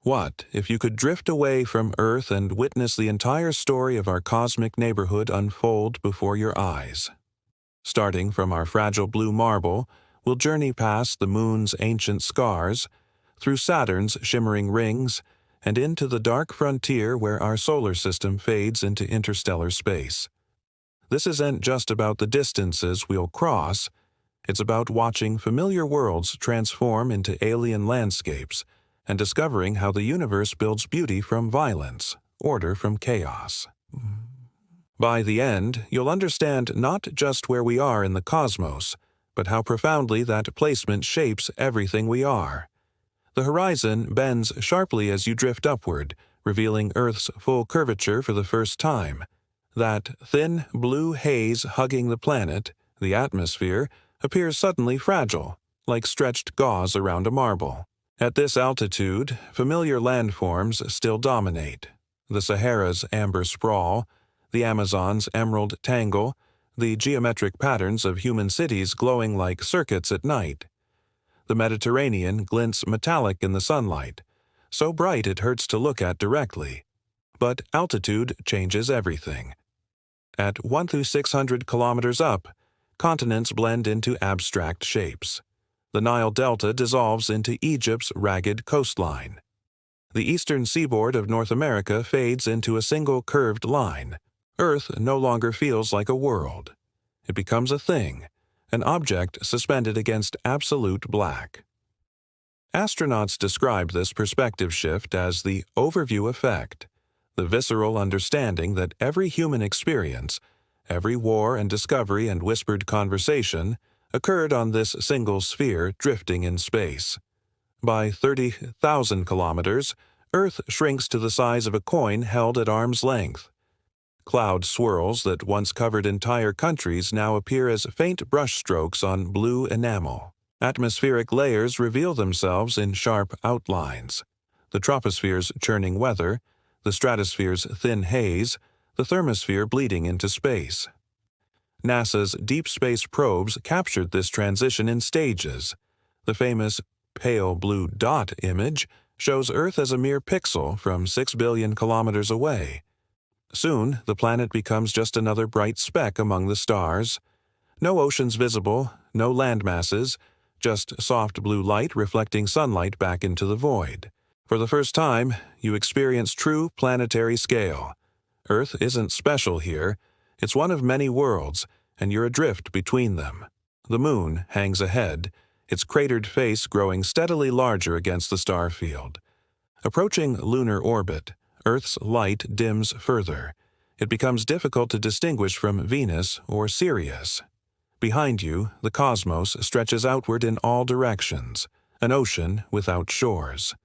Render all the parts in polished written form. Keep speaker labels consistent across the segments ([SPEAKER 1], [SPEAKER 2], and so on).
[SPEAKER 1] What if you could drift away from Earth and witness the entire story of our cosmic neighborhood unfold before your eyes? Starting from our fragile blue marble, we'll journey past the Moon's ancient scars, through Saturn's shimmering rings, and into the dark frontier where our solar system fades into interstellar space. This isn't just about the distances we'll cross, it's about watching familiar worlds transform into alien landscapes and discovering how the universe builds beauty from violence, order from chaos. By the end, you'll understand not just where we are in the cosmos, but how profoundly that placement shapes everything we are. The horizon bends sharply as you drift upward, revealing Earth's full curvature for the first time. That thin blue haze hugging the planet, the atmosphere, appears suddenly fragile, like stretched gauze around a marble. At this altitude, familiar landforms still dominate. The Sahara's amber sprawl, the Amazon's emerald tangle, the geometric patterns of human cities glowing like circuits at night. The Mediterranean glints metallic in the sunlight, so bright it hurts to look at directly. But altitude changes everything. At 1,600 kilometers up, continents blend into abstract shapes. The Nile Delta dissolves into Egypt's ragged coastline. The eastern seaboard of North America fades into a single curved line. Earth no longer feels like a world. It becomes a thing, an object suspended against absolute black. Astronauts describe this perspective shift as the overview effect, the visceral understanding that every human experience, every war and discovery and whispered conversation, occurred on this single sphere drifting in space. By 30,000 kilometers, Earth shrinks to the size of a coin held at arm's length. Cloud swirls that once covered entire countries now appear as faint brushstrokes on blue enamel. Atmospheric layers reveal themselves in sharp outlines. The troposphere's churning weather, the stratosphere's thin haze, the thermosphere bleeding into space. NASA's deep space probes captured this transition in stages. The famous pale blue dot image shows Earth as a mere pixel from 6 billion kilometers away. Soon, the planet becomes just another bright speck among the stars. No oceans visible, no land masses, just soft blue light reflecting sunlight back into the void. For the first time, you experience true planetary scale. Earth isn't special here. It's one of many worlds, and you're adrift between them. The Moon hangs ahead, its cratered face growing steadily larger against the star field. Approaching lunar orbit, Earth's light dims further. It becomes difficult to distinguish from Venus or Sirius. Behind you, the cosmos stretches outward in all directions, an ocean without shores.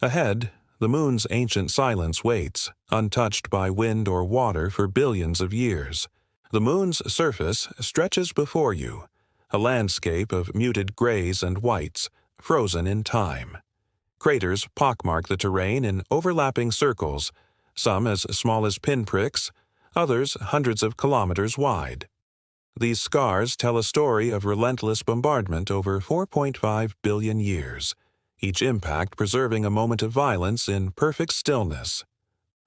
[SPEAKER 1] Ahead, the Moon's ancient silence waits, untouched by wind or water for billions of years. The Moon's surface stretches before you, a landscape of muted grays and whites, frozen in time. Craters pockmark the terrain in overlapping circles, some as small as pinpricks, others hundreds of kilometers wide. These scars tell a story of relentless bombardment over 4.5 billion years, each impact preserving a moment of violence in perfect stillness.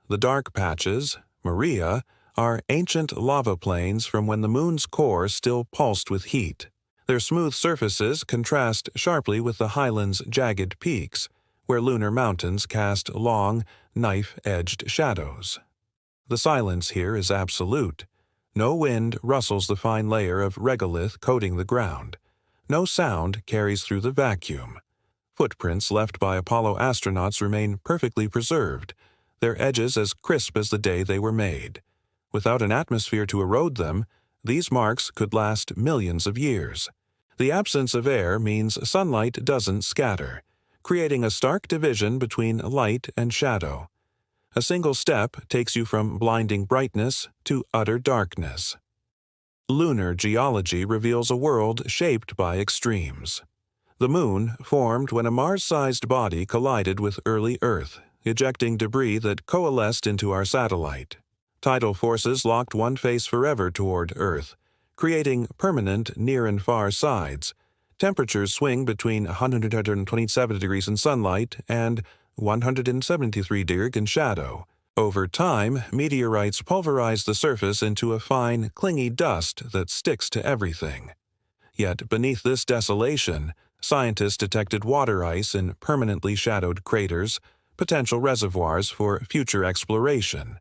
[SPEAKER 1] The dark patches, Maria, are ancient lava plains from when the Moon's core still pulsed with heat. Their smooth surfaces contrast sharply with the highlands' jagged peaks, where lunar mountains cast long, knife-edged shadows. The silence here is absolute. No wind rustles the fine layer of regolith coating the ground. No sound carries through the vacuum. Footprints left by Apollo astronauts remain perfectly preserved, their edges as crisp as the day they were made. Without an atmosphere to erode them, these marks could last millions of years. The absence of air means sunlight doesn't scatter, creating a stark division between light and shadow. A single step takes you from blinding brightness to utter darkness. Lunar geology reveals a world shaped by extremes. The Moon formed when a Mars-sized body collided with early Earth, ejecting debris that coalesced into our satellite. Tidal forces locked one face forever toward Earth, creating permanent near and far sides. Temperatures swing between 127 degrees in sunlight and 173 dirg in shadow. Over time, meteorites pulverize the surface into a fine, clingy dust that sticks to everything. Yet beneath this desolation, scientists detected water ice in permanently shadowed craters, potential reservoirs for future exploration.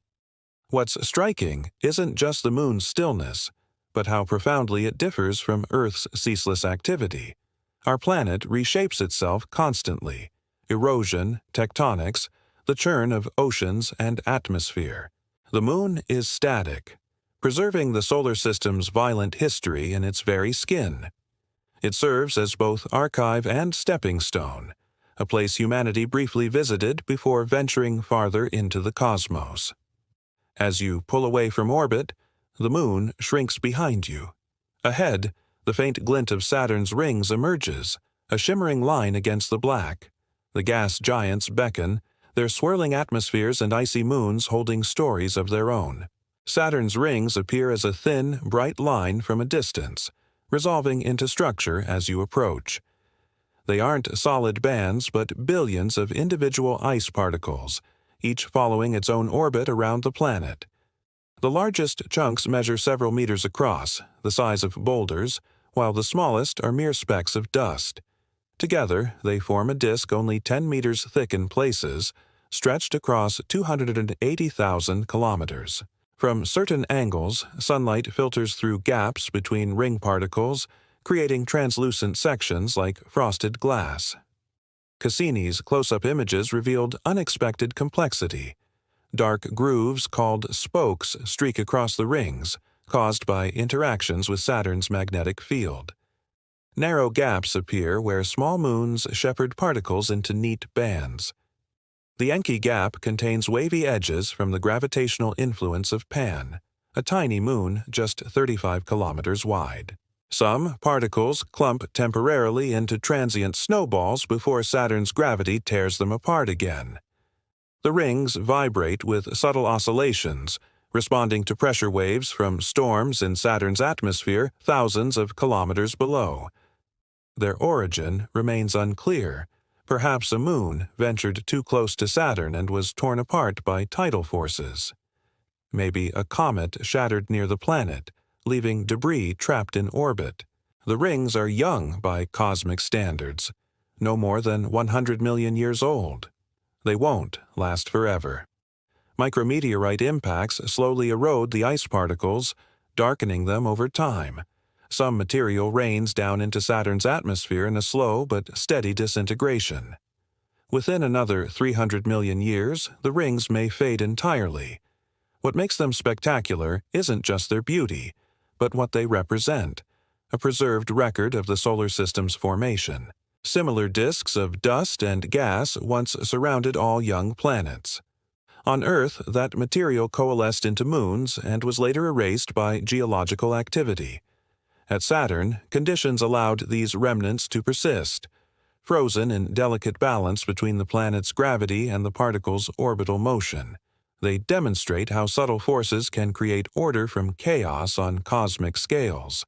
[SPEAKER 1] What's striking isn't just the moon's stillness, but how profoundly it differs from Earth's ceaseless activity. Our planet reshapes itself constantly. Erosion, tectonics, the churn of oceans and atmosphere. The moon is static, preserving the solar system's violent history in its very skin. It serves as both archive and stepping stone, a place humanity briefly visited before venturing farther into the cosmos. As you pull away from orbit, the moon shrinks behind you. Ahead, the faint glint of Saturn's rings emerges, a shimmering line against the black. The gas giants beckon, their swirling atmospheres and icy moons holding stories of their own. Saturn's rings appear as a thin, bright line from a distance, resolving into structure as you approach. They aren't solid bands, but billions of individual ice particles, each following its own orbit around the planet. The largest chunks measure several meters across, the size of boulders, while the smallest are mere specks of dust. Together, they form a disk only 10 meters thick in places, stretched across 280,000 kilometers. From certain angles, sunlight filters through gaps between ring particles, creating translucent sections like frosted glass. Cassini's close-up images revealed unexpected complexity. Dark grooves called spokes streak across the rings, caused by interactions with Saturn's magnetic field. Narrow gaps appear where small moons shepherd particles into neat bands. The Encke Gap contains wavy edges from the gravitational influence of Pan, a tiny moon just 35 kilometers wide. Some particles clump temporarily into transient snowballs before Saturn's gravity tears them apart again. The rings vibrate with subtle oscillations, responding to pressure waves from storms in Saturn's atmosphere thousands of kilometers below. Their origin remains unclear. Perhaps a moon ventured too close to Saturn and was torn apart by tidal forces. Maybe a comet shattered near the planet, leaving debris trapped in orbit. The rings are young by cosmic standards, no more than 100 million years old. They won't last forever. Micrometeorite impacts slowly erode the ice particles, darkening them over time. Some material rains down into Saturn's atmosphere in a slow but steady disintegration. Within another 300 million years, the rings may fade entirely. What makes them spectacular isn't just their beauty, but what they represent, a preserved record of the solar system's formation. Similar disks of dust and gas once surrounded all young planets. On Earth, that material coalesced into moons and was later erased by geological activity. At Saturn, conditions allowed these remnants to persist, frozen in delicate balance between the planet's gravity and the particle's orbital motion. They demonstrate how subtle forces can create order from chaos on cosmic scales.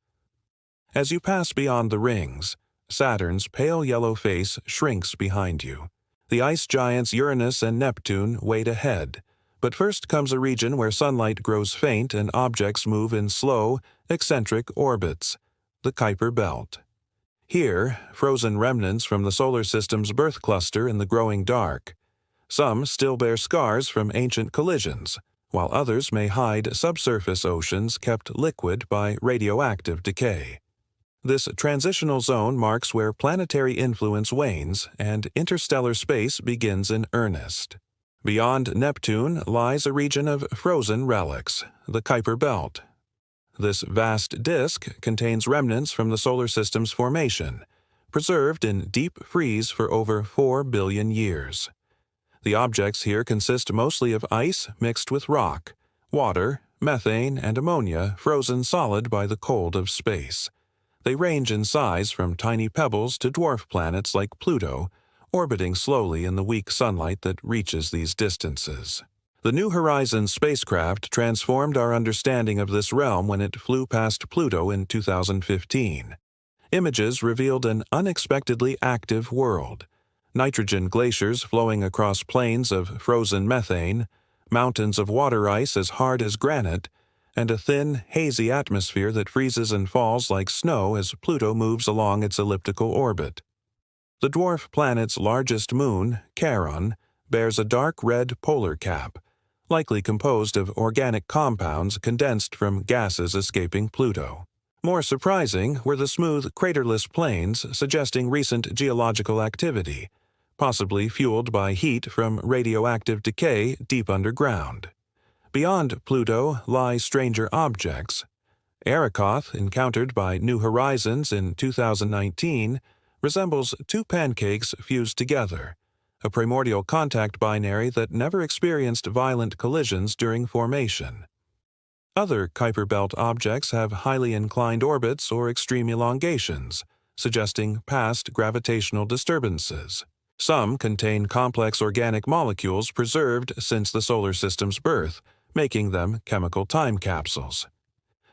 [SPEAKER 1] As you pass beyond the rings, Saturn's pale yellow face shrinks behind you. The ice giants Uranus and Neptune wait ahead, but first comes a region where sunlight grows faint and objects move in slow, eccentric orbits, the Kuiper Belt. Here, frozen remnants from the solar system's birth cluster in the growing dark. Some still bear scars from ancient collisions, while others may hide subsurface oceans kept liquid by radioactive decay. This transitional zone marks where planetary influence wanes and interstellar space begins in earnest. Beyond Neptune lies a region of frozen relics, the Kuiper Belt. This vast disk contains remnants from the solar system's formation, preserved in deep freeze for over 4 billion years. The objects here consist mostly of ice mixed with rock, water, methane, and ammonia frozen solid by the cold of space. They range in size from tiny pebbles to dwarf planets like Pluto, orbiting slowly in the weak sunlight that reaches these distances. The New Horizons spacecraft transformed our understanding of this realm when it flew past Pluto in 2015. Images revealed an unexpectedly active world, nitrogen glaciers flowing across plains of frozen methane, mountains of water ice as hard as granite, and a thin, hazy atmosphere that freezes and falls like snow as Pluto moves along its elliptical orbit. The dwarf planet's largest moon, Charon, bears a dark red polar cap, likely composed of organic compounds condensed from gases escaping Pluto. More surprising were the smooth, craterless plains suggesting recent geological activity, possibly fueled by heat from radioactive decay deep underground. Beyond Pluto lie stranger objects. Arrokoth, encountered by New Horizons in 2019, resembles two pancakes fused together, a primordial contact binary that never experienced violent collisions during formation. Other Kuiper Belt objects have highly inclined orbits or extreme elongations, suggesting past gravitational disturbances. Some contain complex organic molecules preserved since the solar system's birth, making them chemical time capsules.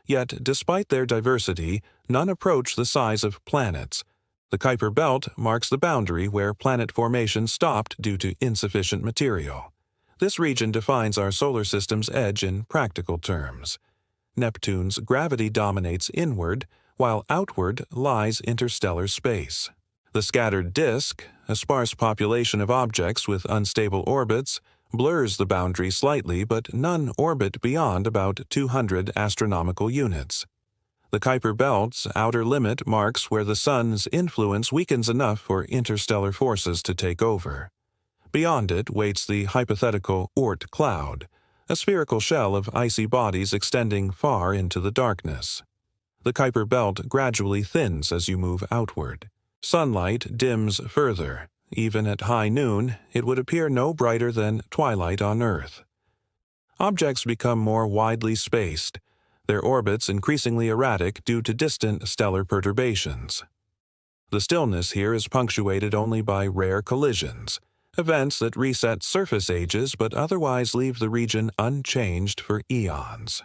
[SPEAKER 1] Yet, despite their diversity, none approach the size of planets. The Kuiper Belt marks the boundary where planet formation stopped due to insufficient material. This region defines our solar system's edge in practical terms. Neptune's gravity dominates inward, while outward lies interstellar space. The scattered disk, a sparse population of objects with unstable orbits, blurs the boundary slightly, but none orbit beyond about 200 astronomical units. The Kuiper Belt's outer limit marks where the Sun's influence weakens enough for interstellar forces to take over. Beyond it waits the hypothetical Oort cloud, a spherical shell of icy bodies extending far into the darkness. The Kuiper Belt gradually thins as you move outward. Sunlight dims further. Even at high noon, it would appear no brighter than twilight on Earth. Objects become more widely spaced, their orbits increasingly erratic due to distant stellar perturbations. The stillness here is punctuated only by rare collisions, events that reset surface ages but otherwise leave the region unchanged for eons.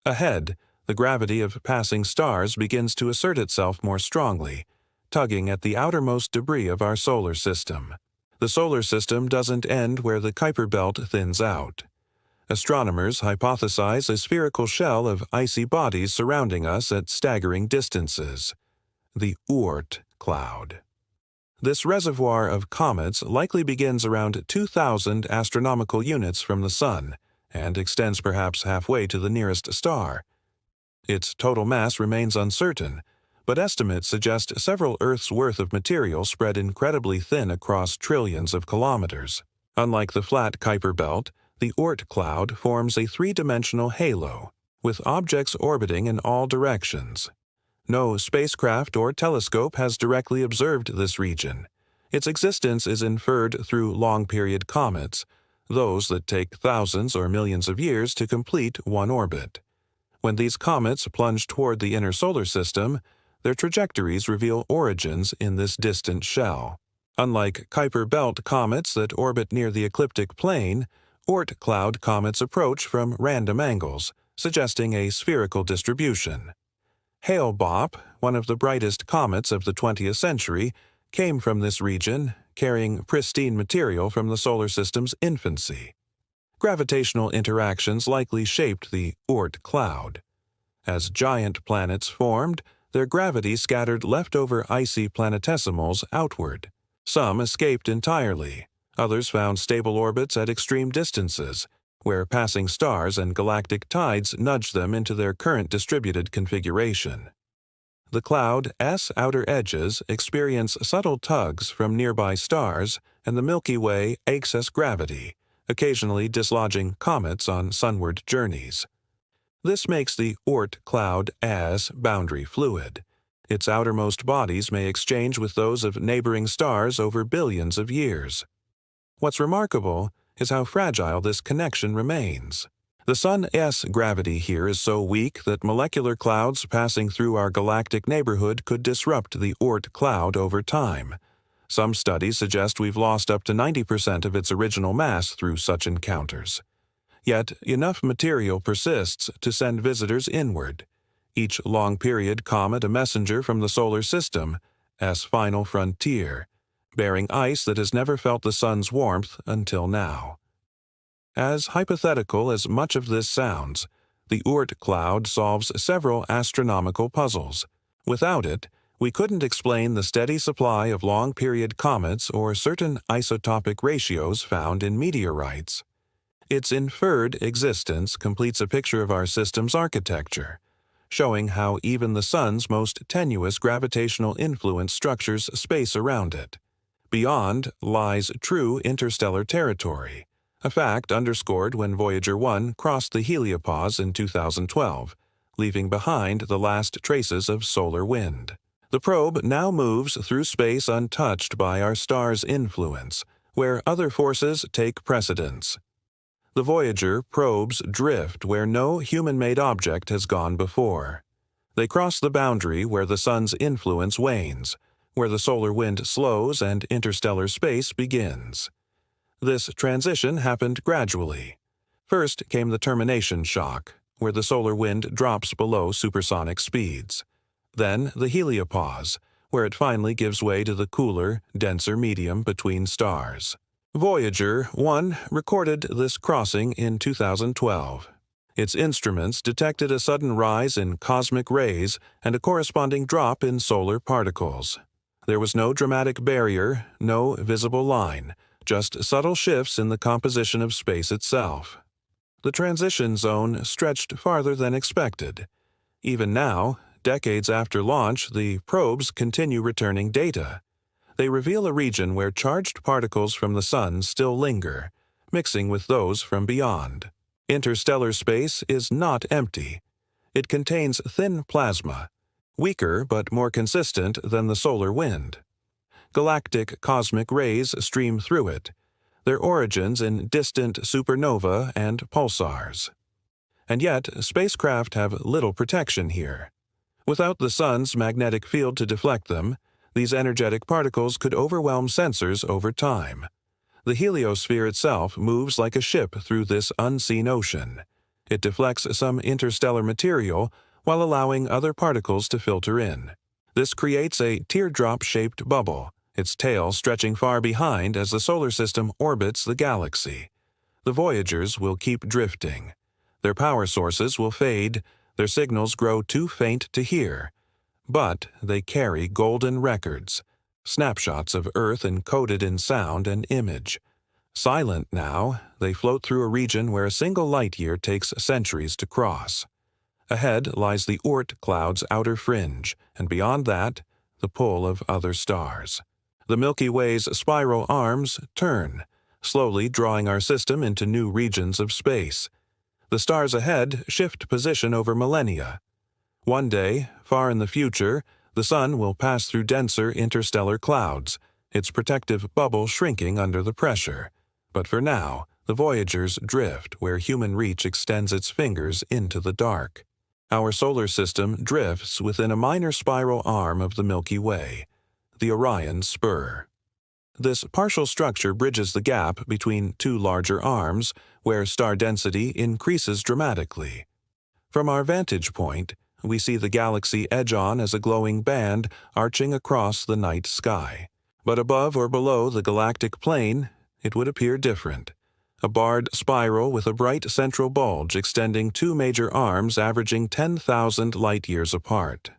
[SPEAKER 1] Ahead, the gravity of passing stars begins to assert itself more strongly, tugging at the outermost debris of our solar system. The solar system doesn't end where the Kuiper Belt thins out. Astronomers hypothesize a spherical shell of icy bodies surrounding us at staggering distances, the Oort cloud. This reservoir of comets likely begins around 2,000 astronomical units from the Sun and extends perhaps halfway to the nearest star. Its total mass remains uncertain, but estimates suggest several Earths' worth of material spread incredibly thin across trillions of kilometers. Unlike the flat Kuiper Belt, the Oort cloud forms a three-dimensional halo, with objects orbiting in all directions. No spacecraft or telescope has directly observed this region. Its existence is inferred through long-period comets, those that take thousands or millions of years to complete one orbit. When these comets plunge toward the inner solar system, their trajectories reveal origins in this distant shell. Unlike Kuiper Belt comets that orbit near the ecliptic plane, Oort cloud comets approach from random angles, suggesting a spherical distribution. Hale-Bopp, one of the brightest comets of the 20th century, came from this region, carrying pristine material from the solar system's infancy. Gravitational interactions likely shaped the Oort cloud. As giant planets formed, their gravity scattered leftover icy planetesimals outward. Some escaped entirely. Others found stable orbits at extreme distances, where passing stars and galactic tides nudged them into their current distributed configuration. The cloud's outer edges experience subtle tugs from nearby stars, and the Milky Way excess gravity, occasionally dislodging comets on sunward journeys. This makes the Oort cloud as boundary fluid. Its outermost bodies may exchange with those of neighboring stars over billions of years. What's remarkable is how fragile this connection remains. The Sun's gravity here is so weak that molecular clouds passing through our galactic neighborhood could disrupt the Oort cloud over time. Some studies suggest we've lost up to 90% of its original mass through such encounters. Yet, enough material persists to send visitors inward, each long-period comet a messenger from the solar system, as final frontier, bearing ice that has never felt the sun's warmth until now. As hypothetical as much of this sounds, the Oort cloud solves several astronomical puzzles. Without it, we couldn't explain the steady supply of long-period comets or certain isotopic ratios found in meteorites. Its inferred existence completes a picture of our system's architecture, showing how even the sun's most tenuous gravitational influence structures space around it. Beyond lies true interstellar territory, a fact underscored when Voyager 1 crossed the heliopause in 2012, leaving behind the last traces of solar wind. The probe now moves through space untouched by our star's influence, where other forces take precedence. The Voyager probes drift where no human-made object has gone before. They cross the boundary where the sun's influence wanes, where the solar wind slows and interstellar space begins. This transition happened gradually. First came the termination shock, where the solar wind drops below supersonic speeds. Then the heliopause, where it finally gives way to the cooler, denser medium between stars. Voyager 1 recorded this crossing in 2012. Its instruments detected a sudden rise in cosmic rays and a corresponding drop in solar particles. There was no dramatic barrier, no visible line, just subtle shifts in the composition of space itself. The transition zone stretched farther than expected. Even now, decades after launch, the probes continue returning data. They reveal a region where charged particles from the sun still linger, mixing with those from beyond. Interstellar space is not empty. It contains thin plasma, weaker but more consistent than the solar wind. Galactic cosmic rays stream through it, their origins in distant supernovae and pulsars. And yet, spacecraft have little protection here. Without the sun's magnetic field to deflect them, these energetic particles could overwhelm sensors over time. The heliosphere itself moves like a ship through this unseen ocean. It deflects some interstellar material while allowing other particles to filter in. This creates a teardrop-shaped bubble, its tail stretching far behind as the solar system orbits the galaxy. The Voyagers will keep drifting. Their power sources will fade, their signals grow too faint to hear. But they carry golden records, snapshots of Earth encoded in sound and image. Silent now, they float through a region where a single light-year takes centuries to cross. Ahead lies the Oort cloud's outer fringe, and beyond that, the pull of other stars. The Milky Way's spiral arms turn, slowly drawing our system into new regions of space. The stars ahead shift position over millennia. One day, far in the future, the sun will pass through denser interstellar clouds, its protective bubble shrinking under the pressure. But for now, the Voyagers drift where human reach extends its fingers into the dark. Our solar system drifts within a minor spiral arm of the Milky Way, the Orion Spur. This partial structure bridges the gap between two larger arms, where star density increases dramatically. From our vantage point, we see the galaxy edge on as a glowing band arching across the night sky. But above or below the galactic plane, it would appear different. A barred spiral with a bright central bulge extending two major arms averaging 10,000 light-years apart.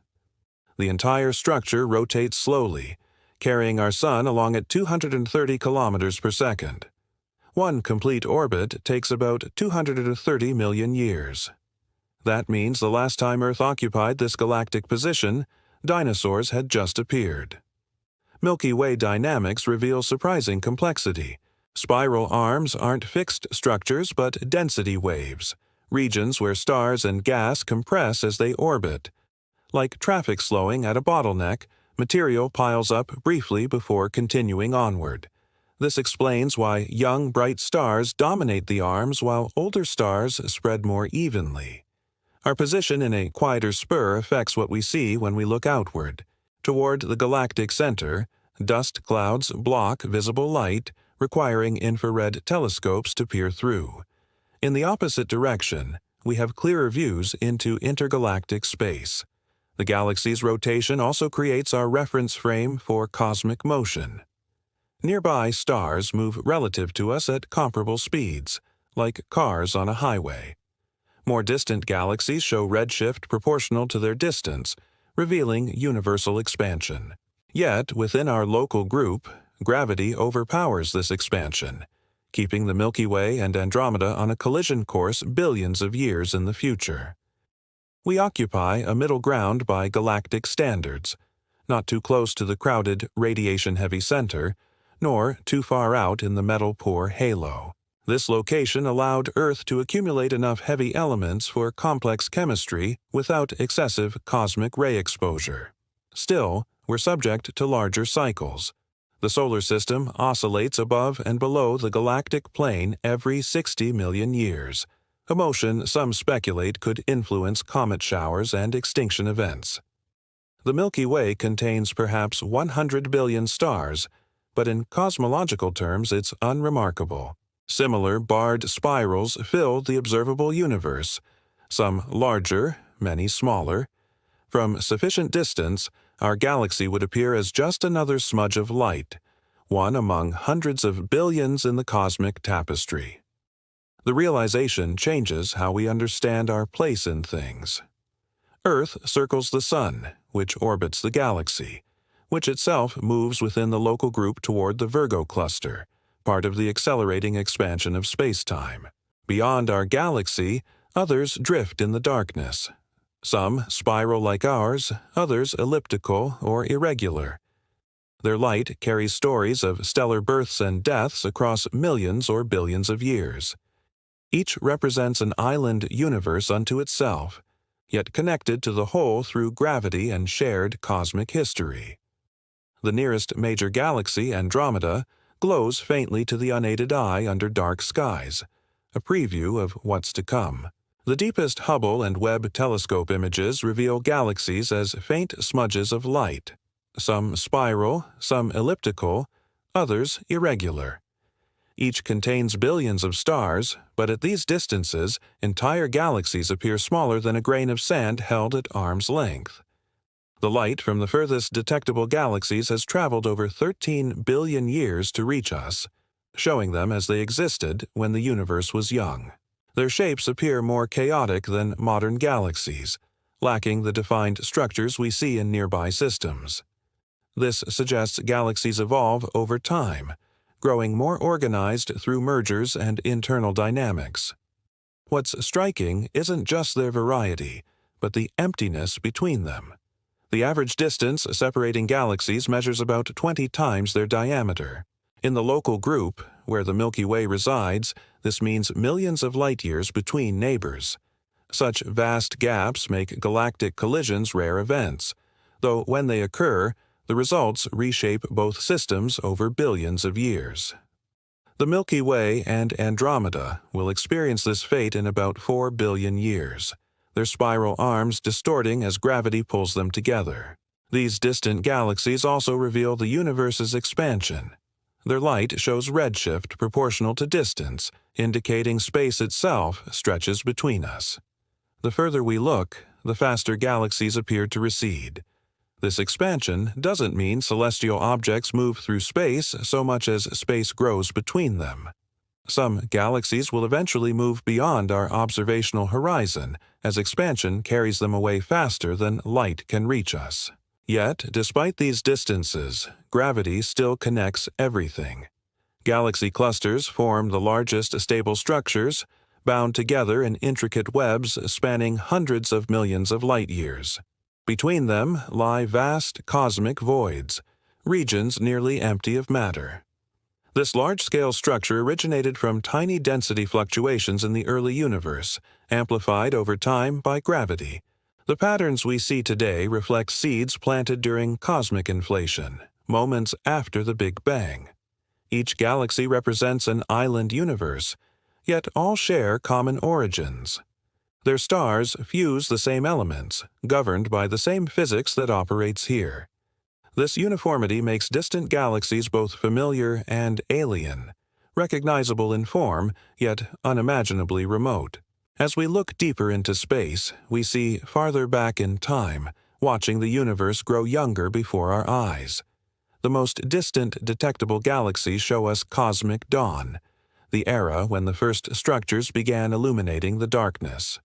[SPEAKER 1] The entire structure rotates slowly, carrying our sun along at 230 kilometers per second. One complete orbit takes about 230 million years. That means the last time Earth occupied this galactic position, dinosaurs had just appeared. Milky Way dynamics reveal surprising complexity. Spiral arms aren't fixed structures but density waves, regions where stars and gas compress as they orbit. Like traffic slowing at a bottleneck, material piles up briefly before continuing onward. This explains why young, bright stars dominate the arms while older stars spread more evenly. Our position in a quieter spur affects what we see when we look outward. Toward the galactic center, dust clouds block visible light, requiring infrared telescopes to peer through. In the opposite direction, we have clearer views into intergalactic space. The galaxy's rotation also creates our reference frame for cosmic motion. Nearby stars move relative to us at comparable speeds, like cars on a highway. More distant galaxies show redshift proportional to their distance, revealing universal expansion. Yet, within our local group, gravity overpowers this expansion, keeping the Milky Way and Andromeda on a collision course billions of years in the future. We occupy a middle ground by galactic standards, not too close to the crowded, radiation-heavy center, nor too far out in the metal-poor halo. This location allowed Earth to accumulate enough heavy elements for complex chemistry without excessive cosmic ray exposure. Still, we're subject to larger cycles. The solar system oscillates above and below the galactic plane every 60 million years, a motion some speculate could influence comet showers and extinction events. The Milky Way contains perhaps 100 billion stars, but in cosmological terms it's unremarkable. Similar barred spirals fill the observable universe, some larger, many smaller. From sufficient distance, our galaxy would appear as just another smudge of light, one among hundreds of billions in the cosmic tapestry. The realization changes how we understand our place in things. Earth circles the Sun, which orbits the galaxy, which itself moves within the local group toward the Virgo cluster, part of the accelerating expansion of space-time. Beyond our galaxy, others drift in the darkness. Some spiral like ours, others elliptical or irregular. Their light carries stories of stellar births and deaths across millions or billions of years. Each represents an island universe unto itself, yet connected to the whole through gravity and shared cosmic history. The nearest major galaxy, Andromeda, glows faintly to the unaided eye under dark skies, a preview of what's to come. The deepest Hubble and Webb telescope images reveal galaxies as faint smudges of light, some spiral, some elliptical, others irregular. Each contains billions of stars, but at these distances, entire galaxies appear smaller than a grain of sand held at arm's length. The light from the furthest detectable galaxies has traveled over 13 billion years to reach us, showing them as they existed when the universe was young. Their shapes appear more chaotic than modern galaxies, lacking the defined structures we see in nearby systems. This suggests galaxies evolve over time, growing more organized through mergers and internal dynamics. What's striking isn't just their variety, but the emptiness between them. The average distance separating galaxies measures about 20 times their diameter. In the local group, where the Milky Way resides, this means millions of light-years between neighbors. Such vast gaps make galactic collisions rare events, though when they occur, the results reshape both systems over billions of years. The Milky Way and Andromeda will experience this fate in about 4 billion years, their spiral arms distorting as gravity pulls them together. These distant galaxies also reveal the universe's expansion. Their light shows redshift proportional to distance, indicating space itself stretches between us. The further we look, the faster galaxies appear to recede. This expansion doesn't mean celestial objects move through space so much as space grows between them. Some galaxies will eventually move beyond our observational horizon as expansion carries them away faster than light can reach us. Yet, despite these distances, gravity still connects everything. Galaxy clusters form the largest stable structures, bound together in intricate webs spanning hundreds of millions of light-years. Between them lie vast cosmic voids, regions nearly empty of matter. This large-scale structure originated from tiny density fluctuations in the early universe, amplified over time by gravity. The patterns we see today reflect seeds planted during cosmic inflation, moments after the Big Bang. Each galaxy represents an island universe, yet all share common origins. Their stars fuse the same elements, governed by the same physics that operates here. This uniformity makes distant galaxies both familiar and alien, recognizable in form, yet unimaginably remote. As we look deeper into space, we see farther back in time, watching the universe grow younger before our eyes. The most distant detectable galaxies show us cosmic dawn, the era when the first structures began illuminating the darkness.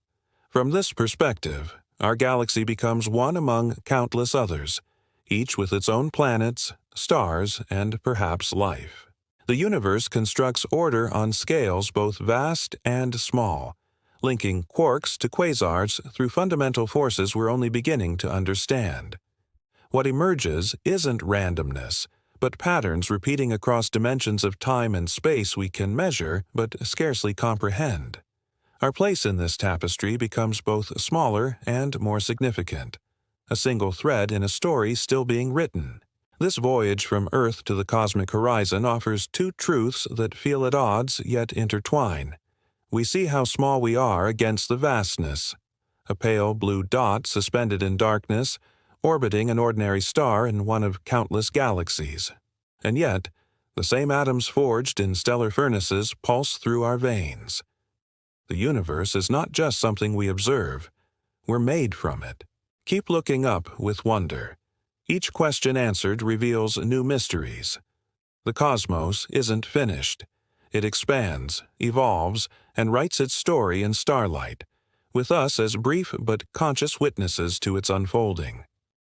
[SPEAKER 1] From this perspective, our galaxy becomes one among countless others, each with its own planets, stars, and perhaps life. The universe constructs order on scales both vast and small, linking quarks to quasars through fundamental forces we're only beginning to understand. What emerges isn't randomness, but patterns repeating across dimensions of time and space we can measure but scarcely comprehend. Our place in this tapestry becomes both smaller and more significant, a single thread in a story still being written. This voyage from Earth to the cosmic horizon offers two truths that feel at odds yet intertwine. We see how small we are against the vastness, a pale blue dot suspended in darkness, orbiting an ordinary star in one of countless galaxies. And yet, the same atoms forged in stellar furnaces pulse through our veins. The universe is not just something we observe. We're made from it. Keep looking up with wonder. Each question answered reveals new mysteries. The cosmos isn't finished. It expands, evolves, and writes its story in starlight, with us as brief but conscious witnesses to its unfolding.